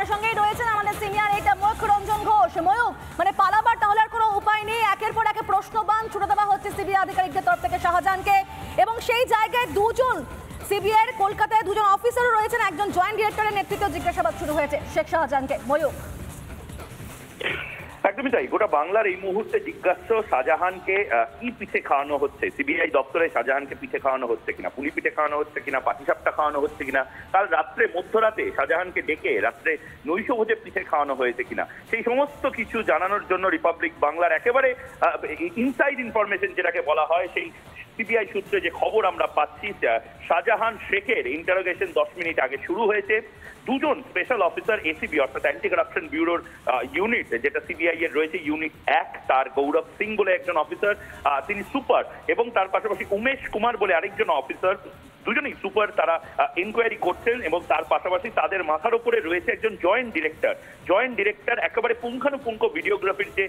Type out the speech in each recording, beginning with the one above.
আমাদের সঙ্গেই রয়েছেন আমাদের সিনিয়র এইটা ময়ূখ রঞ্জন ঘোষ। ময়ূখ, মানে পালাবার তাহলে আর কোনো উপায় নেই, একের পর এক প্রশ্নবাণ ছুড়ে দেওয়া হচ্ছে সিবিআই আধিকারিকদের তরফ থেকে শাহজাহানকে, এবং সেই জায়গায় দুজন সিবিআই কলকাতায় দুজন অফিসারও রয়েছেন, একজন জয়েন্ট ডিরেক্টরের নেতৃত্বে জিজ্ঞাসাবাদ শুরু হয়েছে শেখ শাহজাহানকে। ময়ূখ, একদমই তাই। গোটা বাংলার এই মুহূর্তে জিজ্ঞাস্য শাহজাহানকে কি পিঠে খাওয়ানো হচ্ছে, সিবিআই দপ্তরে শাহজাহানকে পিঠে খাওয়ানো হচ্ছে কিনা, পুলি পিঠে খাওয়ানো হচ্ছে কিনা, পাটিসাপটা খাওয়ানো হচ্ছে কিনা, কাল রাত্রে মধ্যরাতে শাহজাহানকে ডেকে রাত্রে নৈশভোজে পিঠে খাওয়ানো হয়েছে কিনা, সেই সমস্ত কিছু জানানোর জন্য রিপাবলিক বাংলার একেবারে ইনসাইড ইনফরমেশন যেটাকে বলা হয়, সেই সিবিআই সূত্রে যে খবর আমরা পাচ্ছি, শাহজাহান শেখের ইন্টারোগেশন 10 মিনিট আগে শুরু হয়েছে। দুজন স্পেশাল অফিসার এসিবি অর্থাৎ অ্যান্টি কারাপশন ব্যুরোর ইউনিট যেটা সিবিআই এর রয়েছে, ইউনিট 1, তার গৌরব সিং বলে একজন অফিসার, তিনি সুপার, এবং তার পাশাপাশি উমেশ কুমার বলে আরেকজন অফিসার, দুজনেই সুপার, তারা ইনকোয়ারি করছেন, এবং তার পাশাপাশি তাদের মাথার উপরে রয়েছে একজন জয়েন্ট ডিরেক্টর একেবারে পুঙ্খানুপুঙ্খ ভিডিওগ্রাফির যে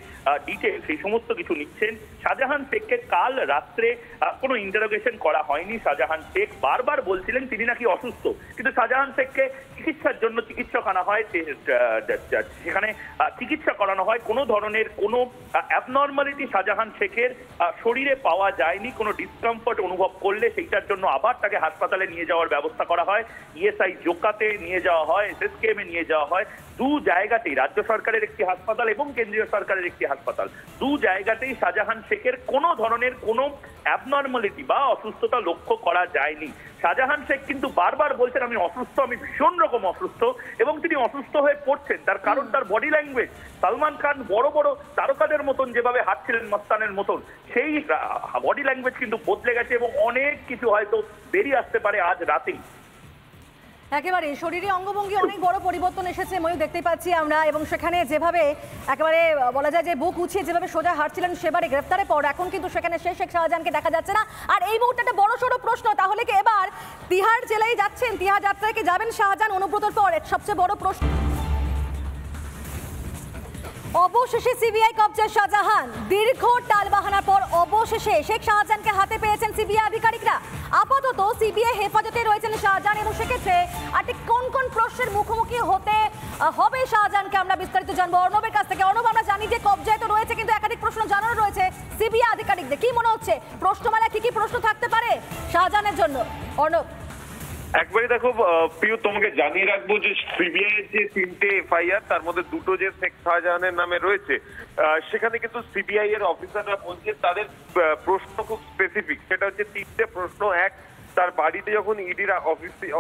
ডিটেল সেই সমস্ত কিছু নিচ্ছেন। শাহজাহান শেখকে কাল রাত্রে কোনো ইন্টারোগেশন করা হয়নি। শাহজাহান শেখ বারবার বলছিলেন তিনি নাকি অসুস্থ, কিন্তু শাহজাহান শেখকে চিকিৎসার জন্য চিকিৎসক আনা হয়, সেখানে চিকিৎসা করানো হয়, কোনো ধরনের কোনো অ্যাবনর্মালিটি শাহজাহান শেখের শরীরে পাওয়া যায়নি। কোনো ডিসকমফর্ট অনুভব করলে সেইটার জন্য আবার তাকে হাসপাতালে নিয়ে যাওয়ার ব্যবস্থা করা হয়, ইএসআই জোকাতে নিয়ে যাওয়া হয়, এসএসকেএমে নিয়ে যাওয়া হয়। দু জায়গাতেই, রাজ্য সরকারের একটি হাসপাতাল এবং কেন্দ্রীয় সরকারের একটি হাসপাতাল, দু জায়গাতেই শাহজাহান শেখের কোনো ধরনের কোনো অ্যাবনর্মালিটি বা অসুস্থতা লক্ষ্য করা যায়নি। শাহজাহান শেখ কিন্তু বারবার বলছেন আমি অসুস্থ, আমি ভীষণ রকম অসুস্থ, এবং তিনি অসুস্থ হয়ে পড়ছেন। তার কারণ তার বডি ল্যাঙ্গুয়েজ। সালমান খান বড় বড় তারকাদের মতন যেভাবে হাঁটছিলেন মস্তানের মতন, সেই বডি ল্যাঙ্গুয়েজ কিন্তু বদলে গেছে, এবং অনেক কিছু হয়তো বেরিয়ে আসতে পারে আজ রাতেই। একেবারে শরীরে অঙ্গভঙ্গি অনেক বড় পরিবর্তন এসেছে ময়ূর, দেখতেই পাচ্ছি আমরা, এবং সেখানে যেভাবে একেবারে বলা যায় যে বুক উঁচিয়ে যেভাবে সোজা হাঁটছিলেন সেবারে গ্রেফতারের পর, এখন কিন্তু সেখানে শেখ শাহজাহানকে দেখা যাচ্ছে না। আর এই মুহূর্তে একটা বড় সড়ো প্রশ্ন, তাহলে কি এবার তিহার জেলায় যাচ্ছেন, তিহার যাত্রায় কি যাবেন শাহজাহান অনুব্রতর পর? সবচেয়ে বড় প্রশ্ন। অবশেষে সিবিআই কবজায় শাহজাহান, দীর্ঘ টালবাহানার পর অবশেষে শেখ শাহজাহানকে হাতে পেয়েছেন সিবিআই আধিকারিকরা। আপাতত সিবিআই হেফাজতে রয়েছেন শাহজাহান, এবং সেক্ষেত্রে আর ঠিক কোন কোন প্রশ্নের মুখোমুখি হতে হবে শাহজাহানকে আমরা বিস্তারিত জানবো অর্ণবের কাছ থেকে। অর্ণব, আমরা জানি যে কবজায় তো রয়েছে, কিন্তু একাধিক প্রশ্ন জানানো রয়েছে সিবিআই আধিকারিকদের, কি মনে হচ্ছে প্রশ্নমালা কি কি প্রশ্ন থাকতে পারে শাহজাহানের জন্য? অর্ণব, একবারে দেখো প্রিয়, তোমাকে জানিয়ে রাখবো যে সিবিআই এর যে 3টে এফআইআর, তার মধ্যে 2টো যে শেখ শাহজাহানের নামে রয়েছে, সেখানে কিন্তু সিবিআই এর অফিসাররা বলছেন তাদের প্রশ্ন খুব স্পেসিফিক। সেটা হচ্ছে 3টে প্রশ্ন। এক, তার বাড়িতে যখন ইডির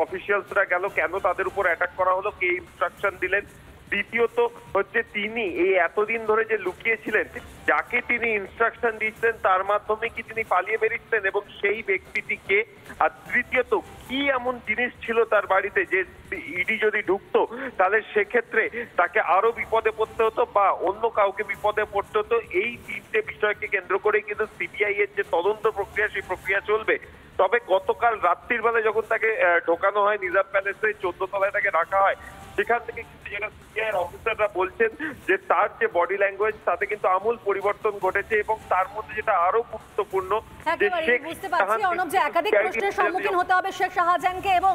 অফিসিয়ালসরা গেল, কেন তাদের উপর অ্যাটাক করা হলো, কে ইনস্ট্রাকশন দিলেন। দ্বিতীয়ত হচ্ছে তিনি এই এতদিন ধরে যে লুকিয়েছিলেন, যাকে তিনি ইনস্ট্রাকশন দিচ্ছেন তার মাধ্যমে কি তিনি পালিয়ে বেরিয়েছিলেন, এবং সেই ব্যক্তিটিকে। আর তৃতীয়ত, কি এমন জিনিস ছিল তার বাড়িতে যে ইডি যদি ঢুকতো তাহলে সেক্ষেত্রে তাকে আরো বিপদে পড়তে হতো বা অন্য কাউকে বিপদে পড়তে হতো। এই 3টে বিষয়কে কেন্দ্র করে কিন্তু সিবিআই এর যে তদন্ত প্রক্রিয়া, সেই প্রক্রিয়া চলবে। তবে গতকাল রাত্রির বেলায় যখন তাকে ঢোকানো হয় নিজাম প্যালেসে, 14 তলায় তাকে রাখা হয়, সেখান থেকে কিন্তু যেটা সিবিআই অফিসাররা বলছেন যে তার যে বডি ল্যাঙ্গুয়েজ তাতে কিন্তু আমূল পরিবর্তন ঘটেছে, এবং তার মধ্যে যেটা আরো গুরুত্বপূর্ণ যে বুঝতে পারছি অর্ণব যে একাধিক প্রশ্নের সম্মুখীন হতে হবে শেখ শাহজাহানকে, এবং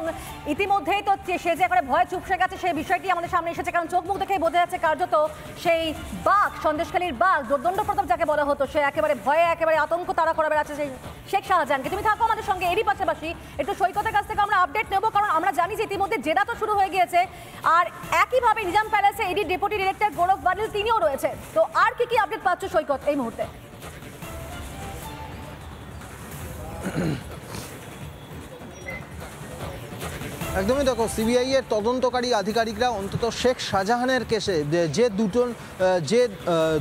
ইতিমধ্যেই তো সে যে করে ভয় চুপসে গেছে সেই বিষয়টি আমাদের সামনে এসেছে, কারণ চোখ মুখ দেখেই বোঝা যাচ্ছে কার্যত সেই বাঘ, সন্দেশখালীর বাঘ, দোর্দণ্ড প্রতাপ যাকে বলা হতো, সে একেবারে ভয়ে একেবারে আতঙ্ক তারা করে বেড়াচ্ছে সেই শেখ শাহজাহানকে। তুমি থাকো আমাদের সঙ্গে, এরই পাশাপাশি একটু সৈকতের কাছ থেকে আমরা আপডেট নেব, কারণ আমরা জানি যে ইতিমধ্যে জেরা তো শুরু হয়ে গিয়েছে, আর একইভাবে নিজাম প্যালেসে ইডি ডেপুটি ডিরেক্টর গৌরব বাদল তিনিও রয়েছে। তো আর কি কি আপডেট পাচ্ছ সৈকত এই মুহূর্তে? একদমই দেখো, সিবিআই এর তদন্তকারী আধিকারিকরা অন্তত শেখ শাহজাহানের কেসে যে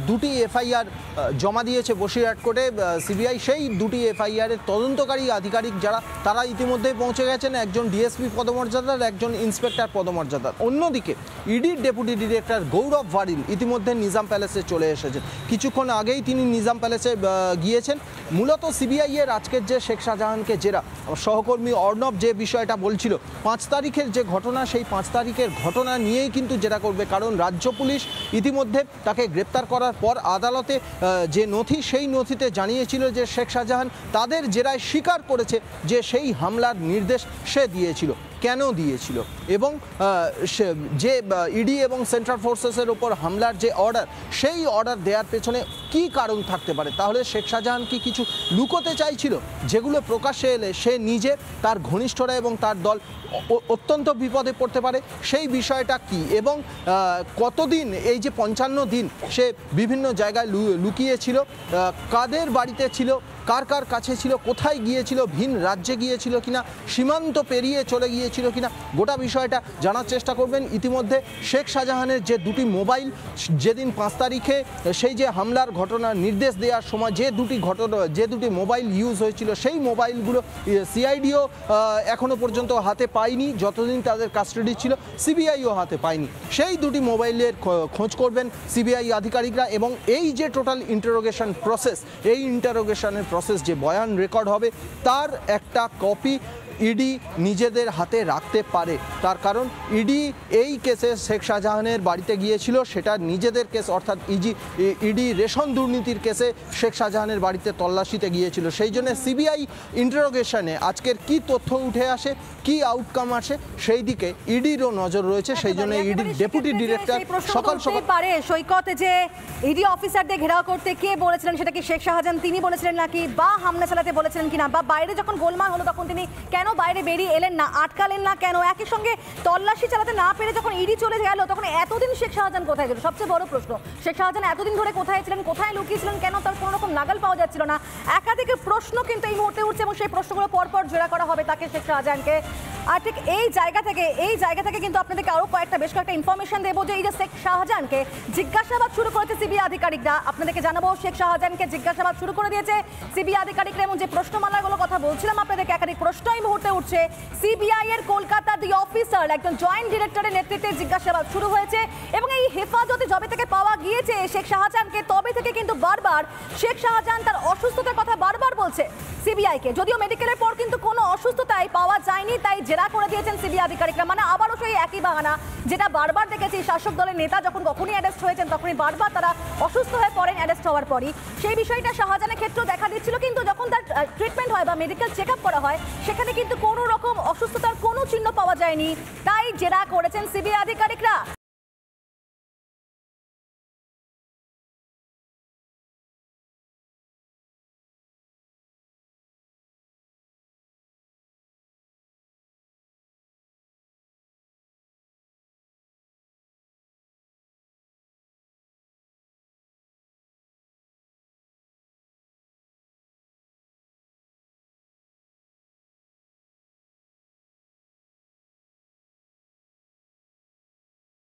দুটি এফআইআর জমা দিয়েছে বসিরহাট কোর্টে সিবিআই, সেই দুটি এফআইআর এর তদন্তকারী আধিকারিক যারা, তারা ইতিমধ্যেই পৌঁছে গেছেন, একজন ডিএসপি পদমর্যাদার, একজন ইন্সপেক্টর পদমর্যাদার। অন্যদিকে ইডির ডেপুটি ডিরেক্টর গৌরব ভারিল ইতিমধ্যে নিজাম প্যালেসে চলে এসেছেন। কিছুক্ষণ আগেই তিনি নিজাম প্যালেসে গিয়েছেন। মূলত সিবিআই এর আজকের যে শেখ শাহজাহানকে জেরা, সহকর্মী অর্ণব যে বিষয়টা বলছিল, 5 তারিখের যে ঘটনা, সেই 5 তারিখের ঘটনা নিয়েই কিন্তু জেরা করবে, কারণ রাজ্য পুলিশ ইতিমধ্যে তাকে গ্রেপ্তার করার পর আদালতে যে নথি, সেই নথিতে জানিয়েছিল যে শেখ শাহজাহান তাদের জেরায় স্বীকার করেছে যে সেই হামলার নির্দেশ সে দিয়েছিল। কেন দিয়েছিল এবং যে ইডি এবং সেন্ট্রাল ফোর্সেসের ওপর হামলার যে অর্ডার, সেই অর্ডার দেওয়ার পেছনে কি কারণ থাকতে পারে? তাহলে শেখ শাহজাহান কি কিছু লুকোতে চাইছিল, যেগুলো প্রকাশ্যে এলে সে নিজে, তার ঘনিষ্ঠরা এবং তার দল অত্যন্ত বিপদে পড়তে পারে? সেই বিষয়টা কি এবং কতদিন, এই যে 55 দিন সে বিভিন্ন জায়গায় লুকিয়েছিল, কাদের বাড়িতে ছিল, কার কার কাছে ছিল, কোথায় গিয়েছিল, ভিন রাজ্যে গিয়েছিল কিনা, সীমান্ত পেরিয়ে চলে গিয়েছিল কিনা, গোটা বিষয়টা জানার চেষ্টা করবেন। ইতিমধ্যে শেখ শাহজাহানের যে দুটি মোবাইল যেদিন 5 তারিখে সেই যে হামলার ঘটনার নির্দেশ দেওয়ার সময় যে দুটি মোবাইল ইউজ হয়েছিল, সেই মোবাইলগুলো সিআইডিও এখনো পর্যন্ত হাতে পায়নি, যতদিন তাদের কাস্টাডি ছিল সিবিআইও হাতে পায়নি। সেই দুটি মোবাইলের খোঁজ করবেন সিবিআই আধিকারিকরা এবং এই যে টোটাল ইন্টারোগেশন প্রসেস, এই ইন্টারোগেশনের প্রসেস যে বয়ান রেকর্ড হবে তার একটা কপি ইডি নিজেদের হাতে রাখতে পারে। তার কারণ ইডি এই কেসে শেখ শাহজাহানের বাড়িতে গিয়েছিল, সেটা নিজেদের কেস, অর্থাৎ ইডি রেশন দুর্নীতির কেসে শেখ শাহজাহানের বাড়িতে তল্লাশিতে গিয়েছিল। সেই জন্য সিবিআই ইন্টারোগেশনে আজকের কি তথ্য উঠে আসে, কি আউটকাম আসে, সেই দিকে ইডিরও নজর রয়েছে। সেই জন্য ইডির ডেপুটি ডিরেক্টর সকাল পারে সৈকতে যে ইডি অফিসারদের ঘেরাও করতে কে বলেছিলেন, সেটা কি শেখ শাহজাহান তিনি বলেছিলেন নাকি, বা হামলা চালাতে বলেছিলেন কিনা, বা বাইরে যখন গোলমাল হলো তখন তিনি কেন বাইরে বেরিয়ে এলেন না, আটকালেন না কেন, একই সঙ্গে তল্লাশি চালাতে না পেরে যখন ইডি চলে গেল তখন এতদিন শেখ শাহজাহান কোথায় গেল? সবচেয়ে বড় প্রশ্ন, শেখ শাহজাহান এতদিন ধরে কোথায় ছিলেন, কোথায় লুকিয়েছিলেন, কেন তার কোনো রকম নাগাল পাওয়া যাচ্ছিল না? একাধিক প্রশ্ন কিন্তু এই মুহূর্তে উঠছে এবং সেই প্রশ্নগুলো পরপর জোড়া করা হবে তাকে, শেখ শাহজাহানকে। আর ঠিক এই জায়গা থেকে কিন্তু আপনাদেরকে আরো বেশ কয়েকটা ইনফরমেশন দেবো যে এই যে শেখ শাহজাহানকে জিজ্ঞাসাবাদ শুরু করেছে সিবিআই আধিকারিকরা। আপনাদেরকে জানাবো শেখ শাহজাহানকে জিজ্ঞাসাবাদ শুরু করে দিয়েছে সিবিআই আধিকারিকরা এবং যে প্রশ্নমালাগুলো কথা বলছিলাম আপনাদেরকে, একাধিক প্রশ্ন এই মুহূর্তে উঠছে। সিবিআই এর কলকাতা দি অফিসার একজন জয়েন্ট ডিরেক্টরের নেতৃত্বে জিজ্ঞাসাবাদ শুরু হয়েছে এবং এই হেফাজতে যবে থেকে পাওয়া গিয়েছে শেখ শাহজাহানকে, তবে থেকে কিন্তু বারবার শেখ শাহজাহান তার অসুস্থতার কথা বারবার বলছে সিবিআইকে। যদিও মেডিকেলের পর কিন্তু কোনো অসুস্থতাই পাওয়া যায়নি, তাই জেরা করে দিয়েছেন সিবিআই আধিকারিকরা। মানে আবারও সেই একই বাহানা যেটা বারবার দেখেছি শাসক দলের নেতা যখন কখনই অ্যারেস্ট হয়েছেন তখনই বারবার তারা অসুস্থ হয়ে পড়েন অ্যারেস্ট হওয়ার পরই। সেই বিষয়টা শাহজাহানের ক্ষেত্রেও দেখা দিচ্ছিল, কিন্তু যখন তার ট্রিটমেন্ট হয় বা মেডিকেল চেক আপ করা হয় সেখানে কিন্তু কোনো রকম অসুস্থতার কোনো চিহ্ন পাওয়া যায়নি, তাই জেরা করেছেন সিবিআই আধিকারিকরা।